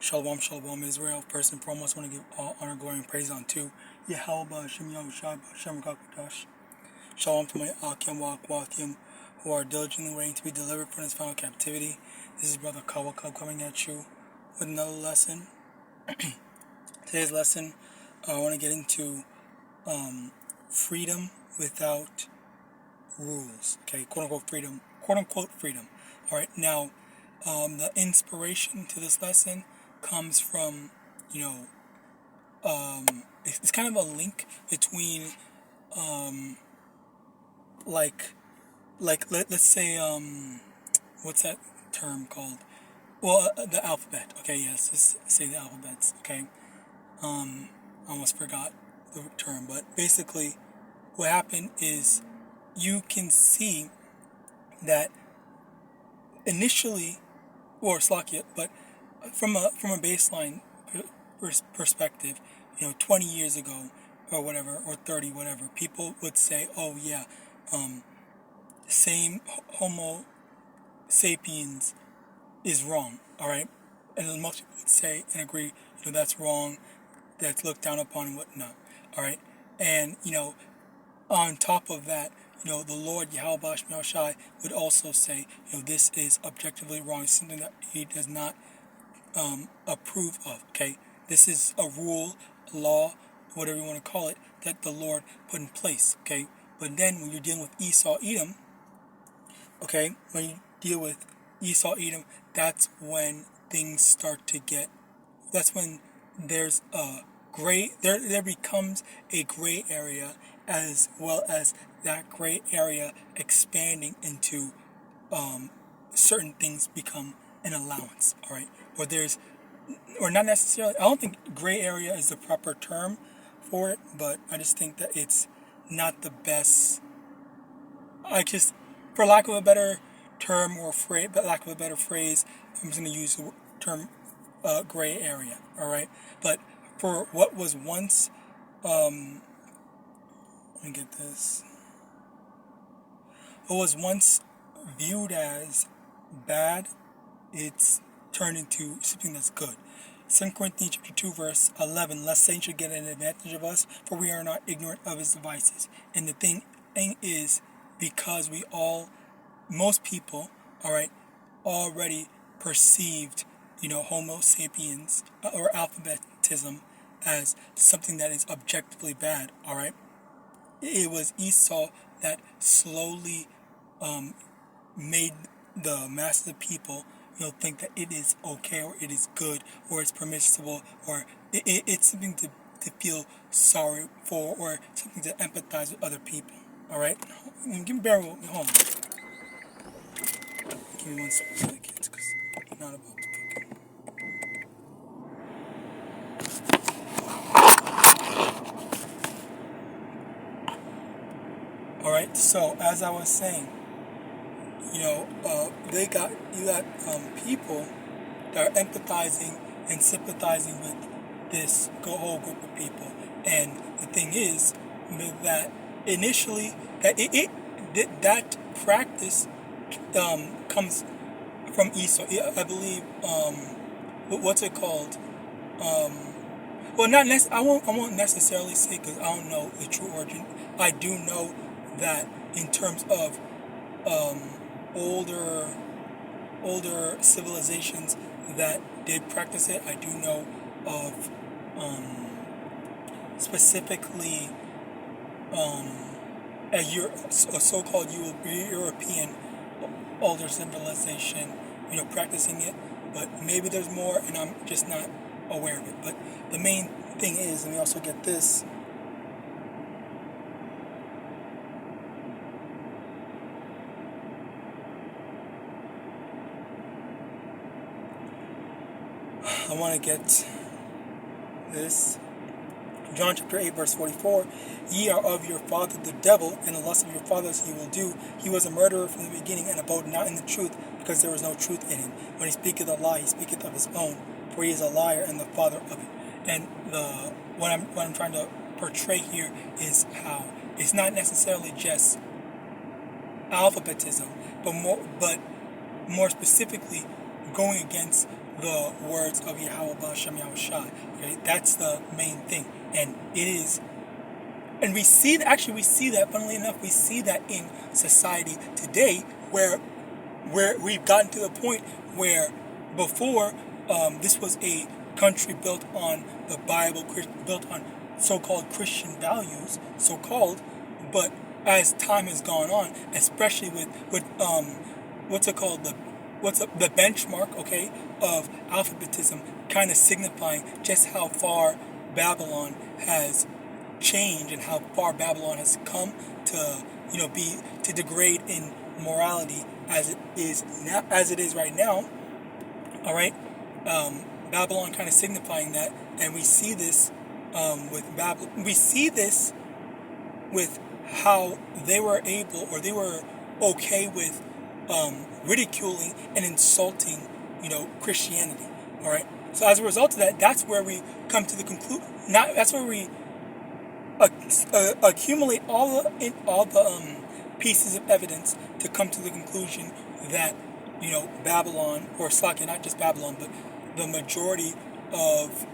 Shalom, shalom, Israel. First and foremost, I want to give all honor, glory, and praise unto YAHAWAH, YAHAWASHI, Shalom to my YAHAWAH who are diligently waiting to be delivered from this final captivity. This is Brother Kawa coming at you with another lesson. Today's lesson, I want to get into freedom without rules. Okay, quote unquote freedom. All right, now the inspiration to this lesson comes from, it's kind of a link between, let's say, what's that term called? Well, the alphabet. Okay, yes, let's say the alphabets. Okay, I almost forgot the term, but basically, what happened is you can see that initially, or Slakia, but from a baseline perspective, 20 years ago or whatever, or 30, whatever, people would say, oh yeah, same Homo sapiens is wrong, all right? And most people would say and agree, that's wrong, that's looked down upon and whatnot, all right? And, on top of that, the Lord Yahawadah would also say, this is objectively wrong, something that he does not approve of, okay? This is a rule, a law, whatever you want to call it, that the Lord put in place, okay? But then when you're dealing with Esau, Edom, okay, when you deal with Esau, Edom, that's when things start to that's when there's a there becomes a gray area, as well as that gray area expanding into certain things become an allowance, all right? Or not necessarily, I don't think gray area is the proper term for it, but I just think that it's not the best. For lack of a better term or phrase, lack of a better phrase, I'm just going to use the term gray area, all right? But for what was once, let me get this, what was once viewed as bad, it's turned into something that's good. 2 Corinthians chapter 2, verse 11, lest Satan should get an advantage of us, for we are not ignorant of his devices. And the thing is, because most people, all right, already perceived, Homo sapiens or alphabetism as something that is objectively bad, all right? It was Esau that slowly made the masses of people think that it is okay, or it is good, or it's permissible, or it's something to feel sorry for, or something to empathize with other people. All right, bear with me. Hold on. Give me 1 second, because I'm not about to fucking. All right. So as I was saying, you got people that are empathizing and sympathizing with this whole group of people. And the thing is that initially that practice comes from Esau. I believe what's it called? Well, I won't necessarily say, because I don't know the true origin. I do know that in terms of older civilizations that did practice it, I do know of specifically a so-called European older civilization, practicing it. But maybe there's more, and I'm just not aware of it. But the main thing is, and we also get this. I want to get this. John chapter 8, verse 44. Ye are of your father the devil, and the lust of your fathers he will do. He was a murderer from the beginning, and abode not in the truth, because there was no truth in him. When he speaketh a lie, he speaketh of his own, for he is a liar and the father of it. And what I'm trying to portray here is how it's not necessarily just alphabetism, but more specifically going against the words of Yahawadah, SHAMAIWAN. Okay, that's the main thing, and it is. And we see that, funnily enough, we see that in society today, where we've gotten to the point where before this was a country built on the Bible, built on so-called Christian values, so-called, but as time has gone on, especially with the benchmark, okay, of alphabetism, kind of signifying just how far Babylon has changed and how far Babylon has come to, to degrade in morality as it is right now. All right, Babylon kind of signifying that, and we see this with Babylon. We see this with how they were okay with ridiculing and insulting, Christianity. All right. So as a result of that, that's where we come to the conclusion. That's where we accumulate all the pieces of evidence to come to the conclusion that Babylon, or Slakia, not just Babylon, but the majority of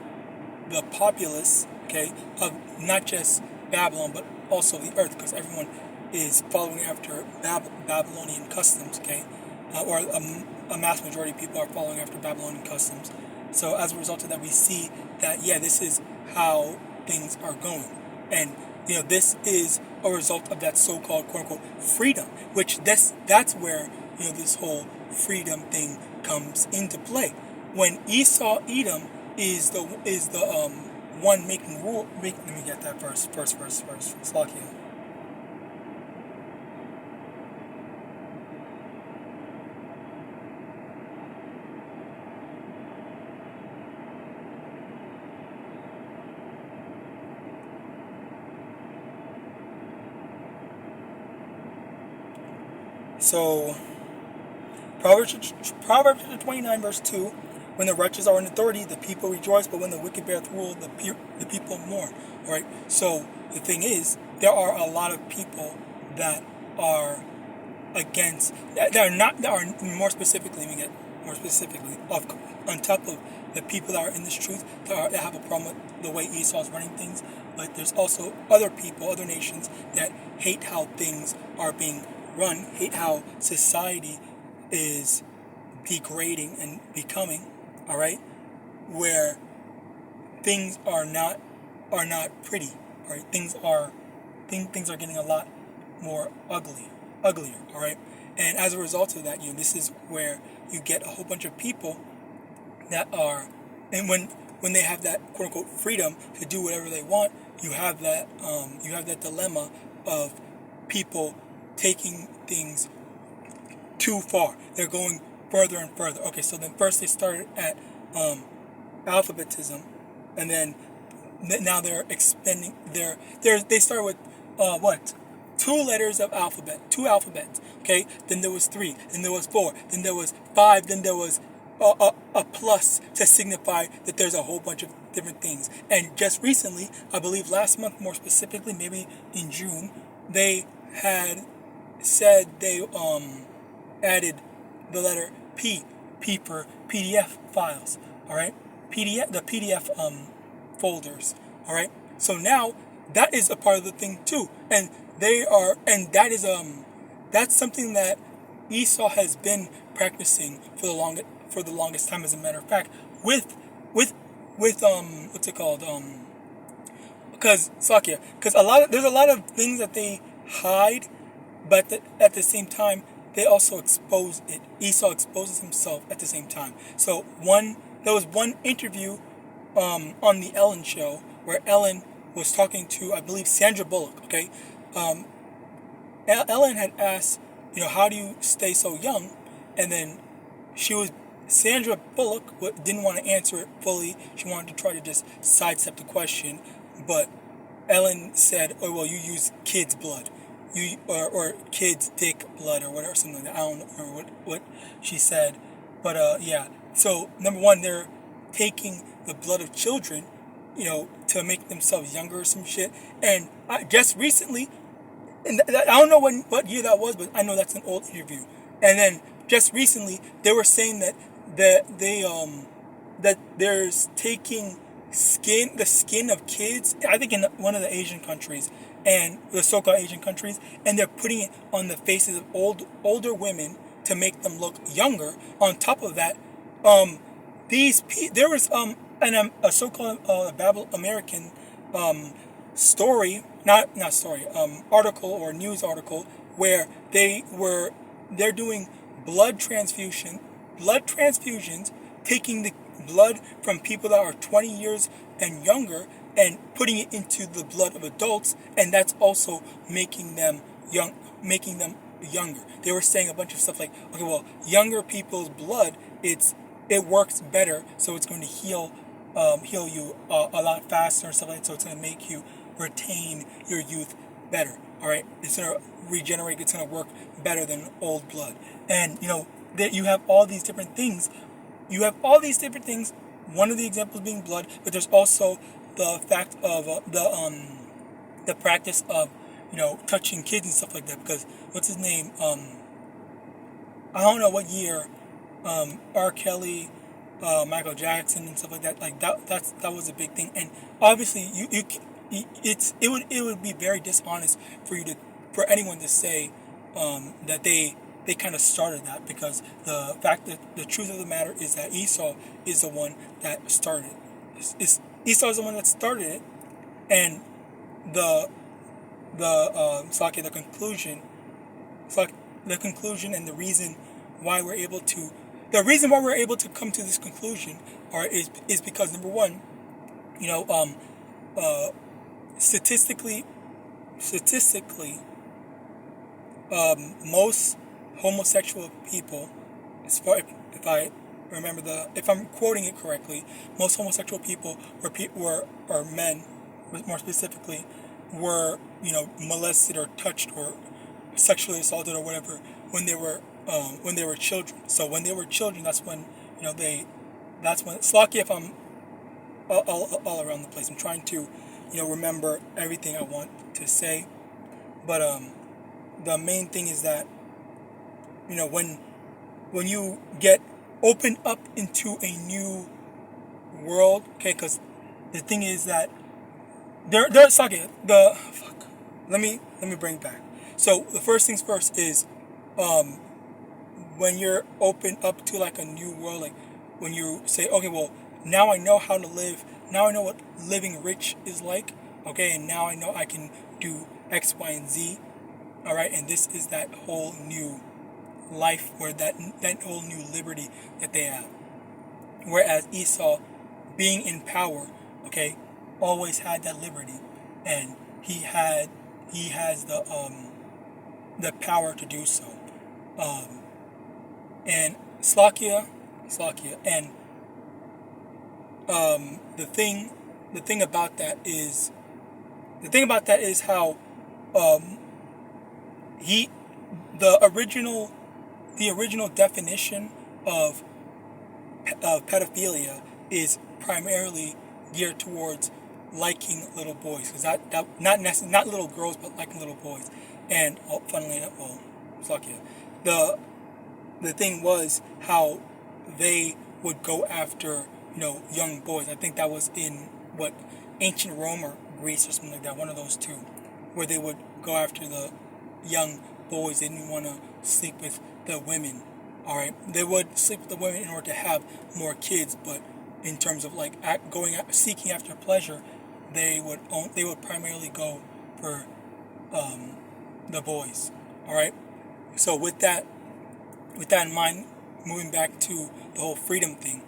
the populace, okay, of not just Babylon but also the earth, because everyone is following after Babylonian customs, okay, or a mass majority of people are following after Babylonian customs. So as a result of that, we see that this is how things are going, and this is a result of that so-called quote-unquote freedom, which that's where this whole freedom thing comes into play. When Edom is the one making rule. Let me get that first. Slakia. So, Proverbs 29 verse 2, when the wretches are in authority, the people rejoice, but when the wicked beareth rule, the people mourn. All right. So the thing is, there are a lot of people that are against, that are more specifically, on top of the people that are in this truth, that have a problem with the way Esau is running things. But there's also other people, other nations that hate how things are being run, hate how society is degrading and becoming, all right, where things are not pretty, all right, things are getting a lot more uglier, all right, and as a result of that, this is where you get a whole bunch of people that are, and when they have that quote unquote freedom to do whatever they want, you have that dilemma of people taking things too far. They're going further and further. Okay, so then first they started at alphabetism, and then now they're expanding. They start with two letters of alphabet, two alphabets. Okay, then there was 3, then there was 4, then there was 5, then there was a plus to signify that there's a whole bunch of different things. And just recently, I believe last month, more specifically, maybe in June, they had said they added the letter P for PDF files. All right, the PDF folders. All right, so now that is a part of the thing too, and that is that's something that Esau has been practicing for the longest time. As a matter of fact, with what's it called? Because there's a lot of things that they hide, but at the same time they also expose it. Esau exposes himself at the same time. So there was one interview on the Ellen show where Ellen was talking to, I believe, Sandra Bullock. Okay, Ellen had asked, how do you stay so young? And then Sandra Bullock didn't want to answer it fully. She wanted to try to just sidestep the question, but Ellen said, "Oh well, you use kids' blood, or kids' dick blood, or whatever, something like that." I don't know what she said, but yeah. So number one, they're taking the blood of children, to make themselves younger or some shit. And just recently, and I don't know what year that was, but I know that's an old interview. And then just recently, they were saying that they that there's taking the skin of kids, I think in one of the Asian countries, and the so-called Asian countries, and they're putting it on the faces of older women to make them look younger. On top of that, there was a so-called American story, not story, article or news article where they're doing blood transfusions, taking the blood from people that are 20 years and younger and putting it into the blood of adults, and that's also making them younger. They were saying a bunch of stuff like, okay, well, younger people's blood, it works better, so it's going to heal you a lot faster and stuff like that. So it's going to make you retain your youth better. All right, it's going to regenerate. It's going to work better than old blood. And that you have all these different things. One of the examples being blood, but there's also the fact of the practice of touching kids and stuff like that. Because what's his name? I don't know what year. R. Kelly, Michael Jackson, and stuff like that. Like that was a big thing. And obviously, it would be very dishonest for anyone to say that they kind of started that, because the fact that the truth of the matter is that Esau is the one that started it. Esau is the one that started it, and the conclusion and the reason why we're able to come to this conclusion is because, number one, statistically, most homosexual people, if I'm quoting it correctly, most homosexual people or men, more specifically, were molested or touched or sexually assaulted or whatever when they were children. So when they were children, that's when Slocky, if I'm all around the place. I'm trying to remember everything I want to say, but the main thing is that when you get opened up into a new world, okay, because the thing is that let me bring it back. So the first things first is when you're opened up to like a new world, like when you say, okay, well, now I know how to live, now I know what living rich is like, okay, and now I know I can do X, Y, and Z, all right, and this is that whole new life, where that whole new liberty that they have. Whereas Esau, being in power, okay, always had that liberty, and he has the power to do so. And Slakia, and the thing about that is how the original definition of pedophilia is primarily geared towards liking little boys, because not little girls, but liking little boys. And funnily enough, Slakia, the thing was how they would go after young boys. I think that was in ancient Rome or Greece or something like that, one of those two, where they would go after the young boys. They didn't want to sleep with the women. All right, they would sleep with the women in order to have more kids, but in terms of seeking after pleasure, they would primarily go for the boys. All right, so with that in mind, moving back to the whole freedom thing,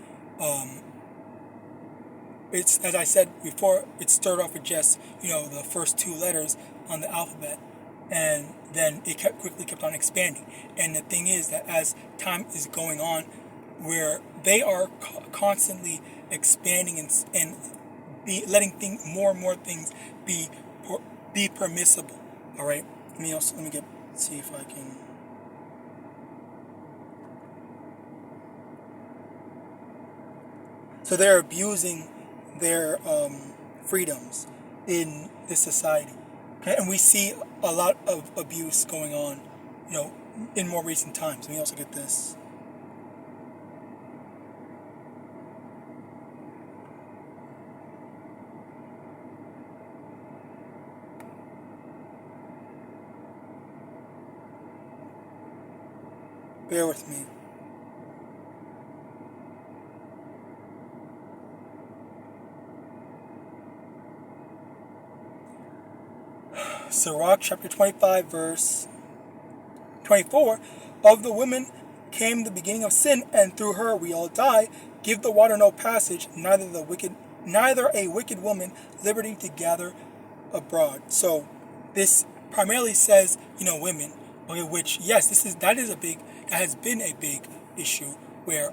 it's, as I said before, it started off with just the first two letters on the alphabet, and then it quickly kept on expanding. And the thing is that as time is going on, where they are constantly expanding and letting more and more things be permissible. All right. Let me see if I can. So they're abusing their freedoms in this society, okay? And we see a lot of abuse going on, in more recent times. Let me also get this. Bear with me. Sirach chapter 25 verse 24. Of the women came the beginning of sin, and through her we all die. Give the water no passage, neither a wicked woman liberty to gather abroad. So this primarily says, women, okay, which yes, that has been a big issue where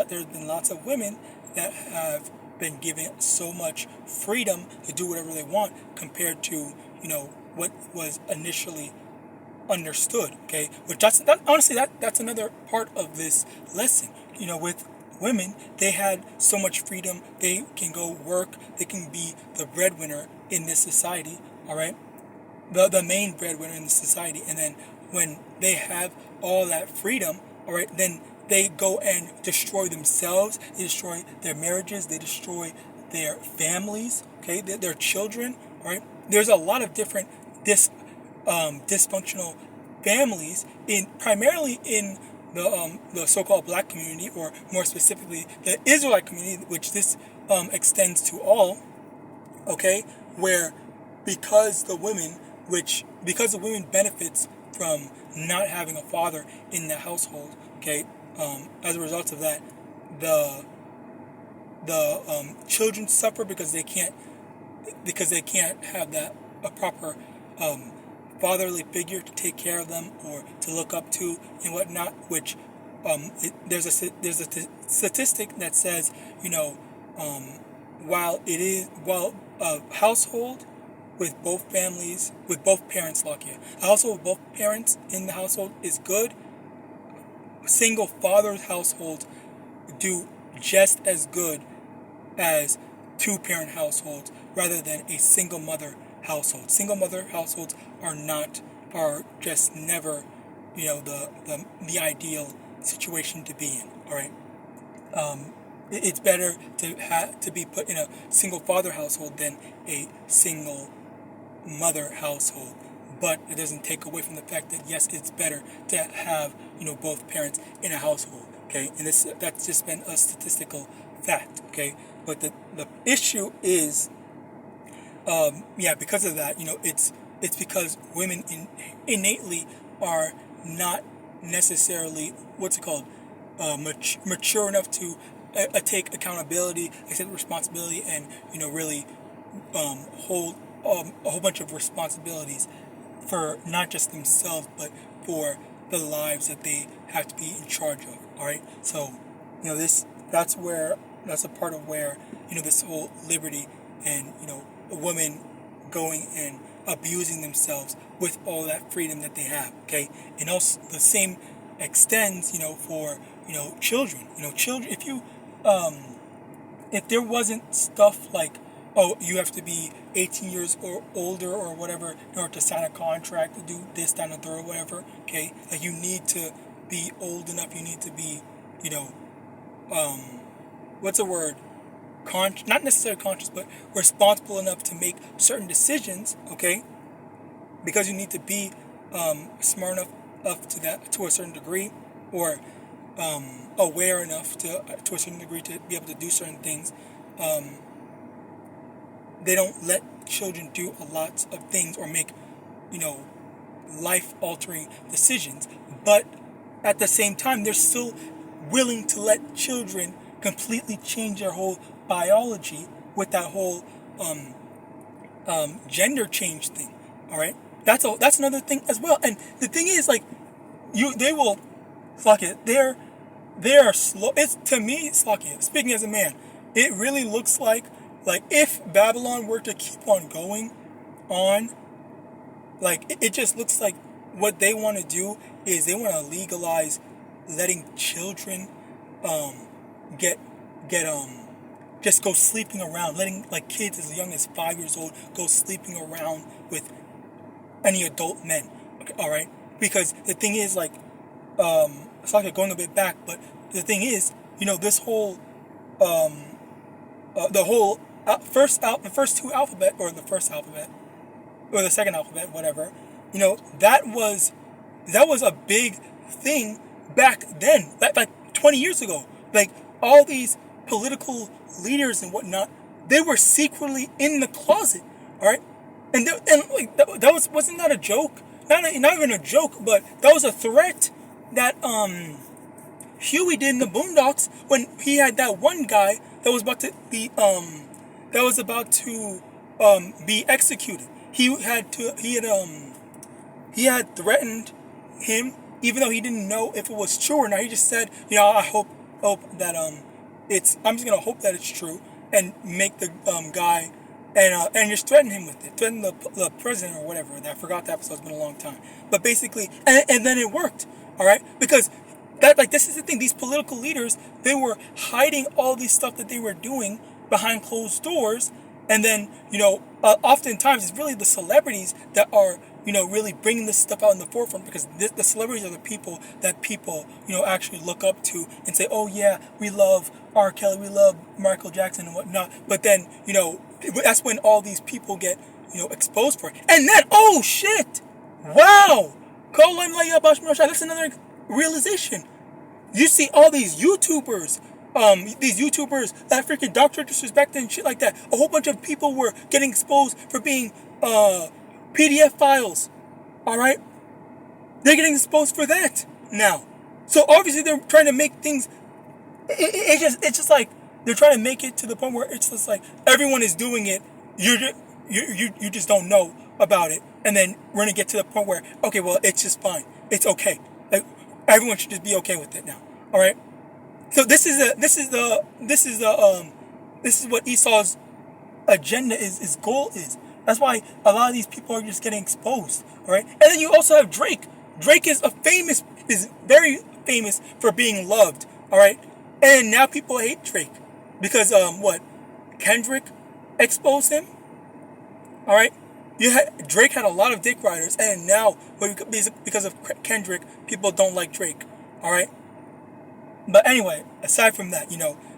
there's been lots of women that have been given so much freedom to do whatever they want compared to what was initially understood. Okay, which that's another part of this lesson. With women, they had so much freedom. They can go work. They can be the breadwinner in this society. All right, the main breadwinner in the society. And then when they have all that freedom, all right, then they go and destroy themselves. They destroy their marriages. They destroy their families. Okay, their children. All right, there's a lot of different dysfunctional families primarily in the so-called black community, or more specifically the Israelite community, which this extends to all. Okay, where because the women benefits from not having a father in the household. Okay, as a result of that, the children suffer because they can't have a proper fatherly figure to take care of them or to look up to and whatnot. Which there's a statistic that says while a household with both parents, a household with both parents in the household is good, single father's households do just as good as two-parent households rather than a single mother household. Single mother households are just never, the ideal situation to be in. All right, it's better to be put in a single father household than a single mother household. But it doesn't take away from the fact that yes, it's better to have both parents in a household. Okay, and that's just been a statistical fact. Okay, but the issue is, because of that, it's because women innately are not necessarily mature enough to take accountability, accept responsibility, and really hold a whole bunch of responsibilities for not just themselves but for the lives that they have to be in charge of. All right, so that's a part of where this whole liberty and a woman going and abusing themselves with all that freedom that they have. Okay, and also the same extends for children. Children, if there wasn't stuff like, oh, you have to be 18 years or older or whatever in order to sign a contract to do this, that, and the third, or whatever. Okay, like you need to be old enough. You need to be, what's the word? Not necessarily conscious, but responsible enough to make certain decisions. Okay, because you need to be smart enough to a certain degree, or aware enough to a certain degree to be able to do certain things. They don't let children do a lot of things or make, life-altering decisions. But at the same time, they're still willing to let children completely change their whole biology with that whole gender change thing. All right, that's another thing as well. And the thing is, they will, they are slow. To me, speaking as a man, it really looks like if Babylon were to keep on going on, it just looks like what they want to do is they want to legalize letting children just go sleeping around, letting kids as young as 5 years old go sleeping around with any adult men. Okay, all right, because the thing is, going a bit back, but the thing is, this whole the first two alphabet, or the first alphabet, or the second alphabet, whatever, that was a big thing back then, like 20 years ago. Like, all these political leaders and whatnot, they were secretly in the closet, all right? And like, wasn't that a joke? Not even a joke, but that was a threat that Huey did in the Boondocks when he had that one guy that was about to be executed. He had threatened him, even though he didn't know if it was true or not. He just said, I hope that I'm just gonna hope that it's true, and make the guy and just threaten him with it, threaten the president or whatever. I forgot the episode. It's been a long time, but basically, and then it worked. All right, because this is the thing. These political leaders, they were hiding all these stuff that they were doing behind closed doors, and then oftentimes it's really the celebrities that are really bringing this stuff out in the forefront, because the celebrities are the people that people actually look up to and say, oh yeah, we love R. Kelly, we love Michael Jackson and whatnot. But then that's when all these people get exposed for it, and then oh shit, wow, that's another realization. You see all these YouTubers that freaking doctor disrespect and shit like that. A whole bunch of people were getting exposed for being PDF files. Alright? They're getting exposed for that now. So obviously they're trying to make things it's just like they're trying to make it to the point where it's just like everyone is doing it. You just don't know about it. And then we're gonna get to the point where, okay, well, it's just fine. It's okay. Like, everyone should just be okay with it now. Alright? So this is what Esau's agenda is, his goal is. That's why a lot of these people are just getting exposed. Alright? And then you also have Drake. Drake is very famous for being loved. Alright? And now people hate Drake. Because Kendrick exposed him? Alright? Drake had a lot of dick riders, and now because of Kendrick, people don't like Drake. Alright? But anyway, aside from that,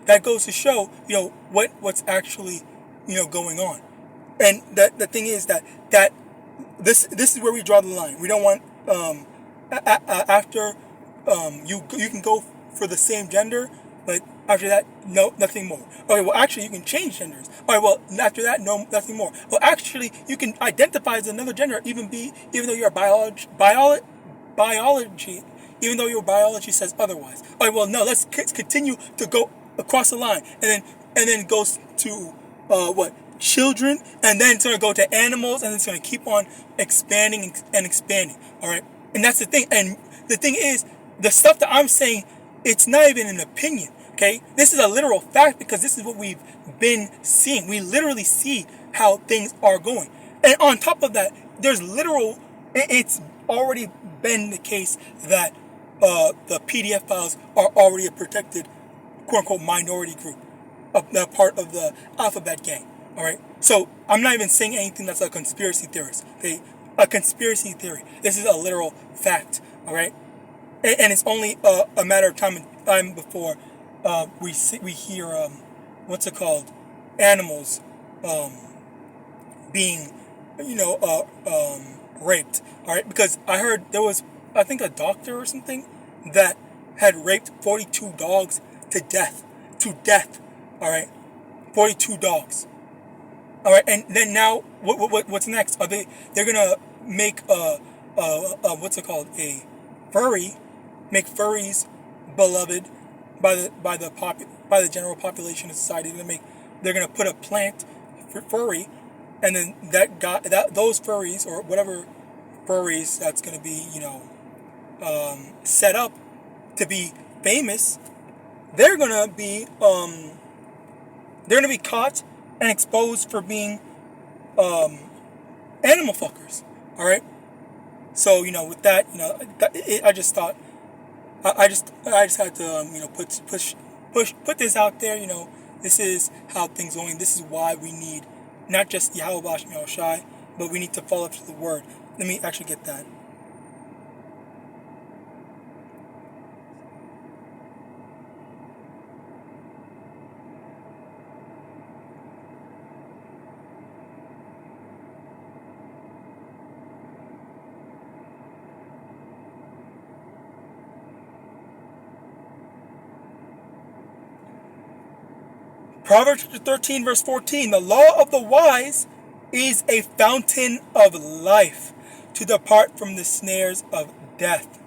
that goes to show, what's actually, going on. And the thing is that this is where we draw the line. We don't want after you can go for the same gender, but after that, no, nothing more. Okay, well, actually, you can change genders. All right, well, after that, no, nothing more. Well, actually, you can identify as another gender, even though your biology, even though your biology says otherwise. All right, well, no, let's continue to go across the line, and then it goes to children, and then it's going to go to animals, and it's going to keep on expanding and expanding. All right, and that's the thing. And the thing is, the stuff that I'm saying, it's not even an opinion. Okay, this is a literal fact, because this is what we've been seeing. We literally see how things are going, and on top of that, it's already been the case that the PDF files are already a protected, quote-unquote, minority group, that part of the alphabet gang. All right, so I'm not even saying anything that's a conspiracy theorist. Okay, a conspiracy theory. This is a literal fact. All right, and it's only a matter of time before we hear animals being raped. All right, because I heard there was, I think, a doctor or something that had raped 42 dogs to death. All right, 42 dogs. All right, and then now what's next? They're gonna make a furry, make furries beloved by the general population of society. They're gonna put a plant for furry, and then those furries, or whatever furries that's gonna be set up to be famous, they're gonna be caught and exposed for being animal fuckers. All right. So with that, I just thought I just had to put this out there. This is how things going. This is why we need not just YAHAWAH and YAHAWASHI, but we need to follow up to the word. Let me actually get that. Proverbs 13 verse 14, the law of the wise is a fountain of life, to depart from the snares of death.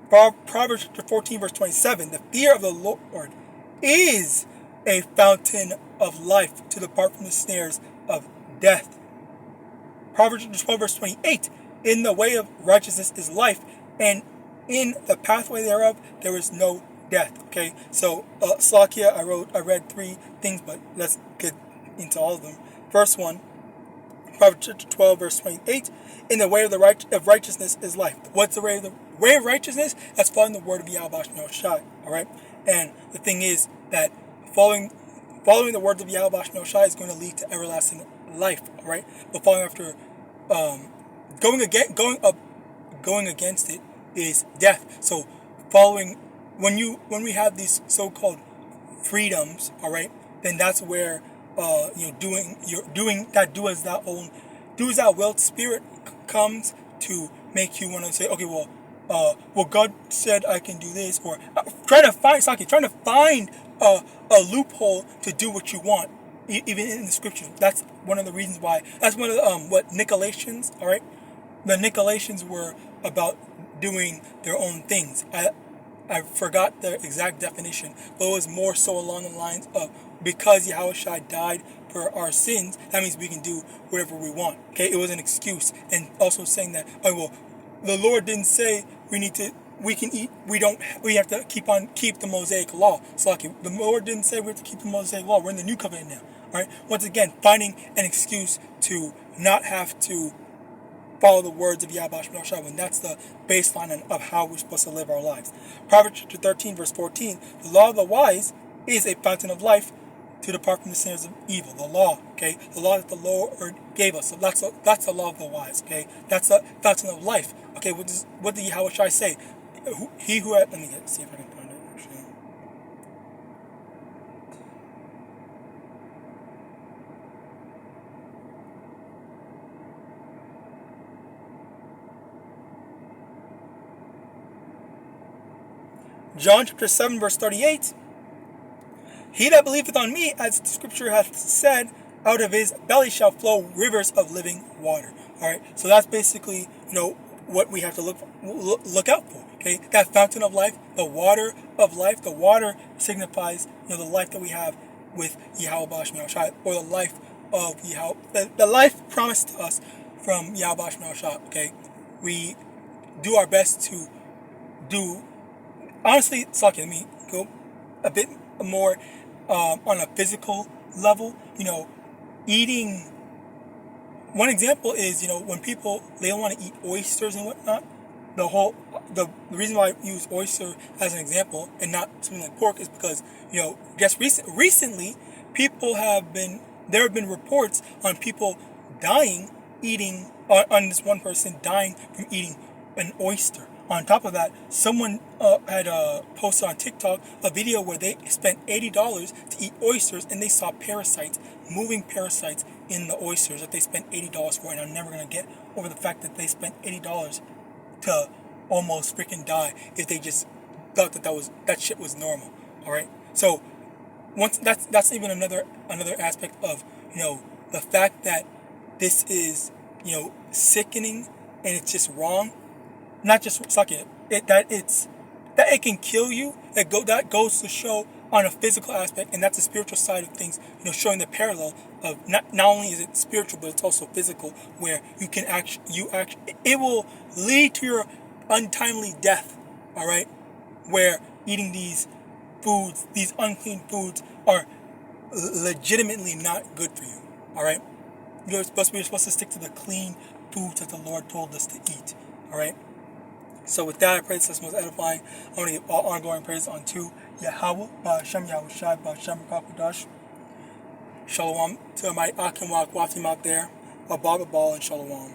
Proverbs 14 verse 27, the fear of the Lord is a fountain of life, to depart from the snares of death. Proverbs 12 verse 28, in the way of righteousness is life, and in the pathway thereof there is no death. Okay, so Slakia, I read 3 things, but let's get into all of them. First one, Proverbs 12 verse 28, in the way of righteousness is life. What's the way of righteousness? That's following the word of YAHAWAH. All right, and the thing is that following the words of YAHAWAH is going to lead to everlasting life. All right, but following after, going against it is death. So following, when we have these so-called freedoms, all right, then that's where doing that do as thou will spirit comes to make you want to say, okay, well, God said I can do this, or trying to find a loophole to do what you want, even in the scriptures. That's one of the reasons why. That's one of the what Nicolaitans. All right, the Nicolaitans were about doing their own things. I forgot the exact definition, but it was more so along the lines of, because Yahawashi died for our sins, that means we can do whatever we want. Okay, it was an excuse, and also saying that, oh well, the Lord didn't say we can eat. We have to keep the Mosaic law. So like, the Lord didn't say we have to keep the Mosaic law. We're in the new covenant now. All right. Once again, finding an excuse to not have to follow the words of YAHAWAH, when that's the baseline of how we're supposed to live our lives. Proverbs 13 verse 14, the law of the wise is a fountain of life, to depart from the snares of evil. The law, okay, the law that the Lord gave us. So that's the law of the wise. Okay, that's the fountain of life. Okay, what did Yahawashi say? He who had, see if I can find it actually. John chapter 7 verse 38. He that believeth on me, as the scripture hath said, out of his belly shall flow rivers of living water. All right, so that's basically what we have to look out for. Okay, that fountain of life, the water of life. The water signifies the life that we have with Yahawadah, or the life of the life promised to us from Yahawadah. Okay, we do our best to do. Honestly, let me go a bit more on a physical level. Eating. One example is when people, they don't want to eat oysters and whatnot. The reason why I use oyster as an example and not something like pork is because just recently there have been reports on people dying eating on this one person dying from eating an oyster. On top of that, someone had posted on TikTok a video where they spent $80 to eat oysters, and they saw moving parasites in the oysters that they spent $80 for. And I'm never going to get over the fact that they spent $80 to almost freaking die if they just thought that shit was normal. All right. So once that's even another aspect of the fact that this is sickening, and it's just wrong. Not just suck it. That it can kill you. That goes to show on a physical aspect, and that's the spiritual side of things. Showing the parallel of not only is it spiritual, but it's also physical, where it will lead to your untimely death. All right, where eating these foods, these unclean foods, are legitimately not good for you. All right, we're supposed to stick to the clean foods that the Lord told us to eat. All right. So with that, I pray this most edifying. I want to give all honor, glory, and praise unto Yahawah, Ba'Hashem, Yahawashi, Ba'Hashem, Rakakadash. Shalom to my Akim Wak Watim out there. Abba, and Shalom.